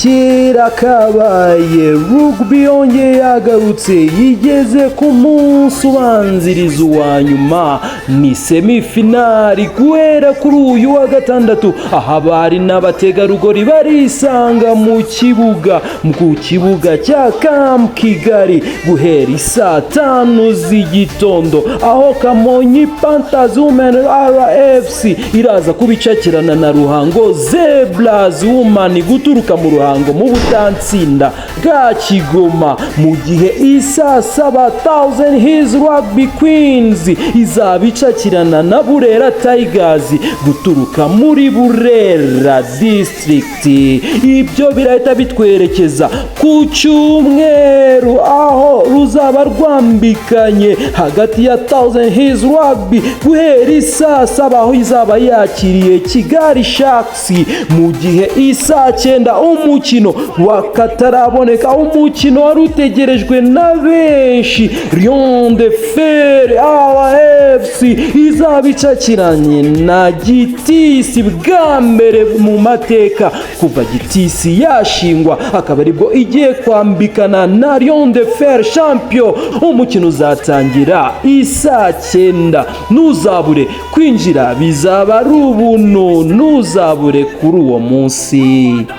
kera kabaye rugby yongeye yagarutse yigeze ku munsi ubanziriza uwa nyuma ni semifinali guhera kuri uyu wa gatandatu aho abari n'abategarugori barisanga mu kibuga cya Camp Kigali guhera isaa 5 z'igitondo aho Kamonyi Panthers Women RFC iraza kubicakirana na Ruhango Zebras Women guturuka mu Ruhango mu butansinda bwa Kigoma mu gihe isaa 7000 His Rugby Queens izabicakirana na Burera Tigers guturuka muri Burera District. Ibyo birahita bitwerekeza ku cyumweru aho ruzaba rwambikanye hagati ya 1000 His Rugby guhera isaa 7 aho izaba yakiriye Kigali Sharks mu gihe isaa 9 umukino wakataraboneka, umukino wari utegerejwe na benshi, Lion de Fer AFC izabicakiranye na Gitisi bwa mbere mu mateka kuva Gitisi yashingwa, akaba aribwo igiye kwambikana na Lion de Fer champion. Umukino uzatangira isaa 9, ntuzabure kwinjira, bizaba ari ubuntu, ntuzabure kuri uwo munsi.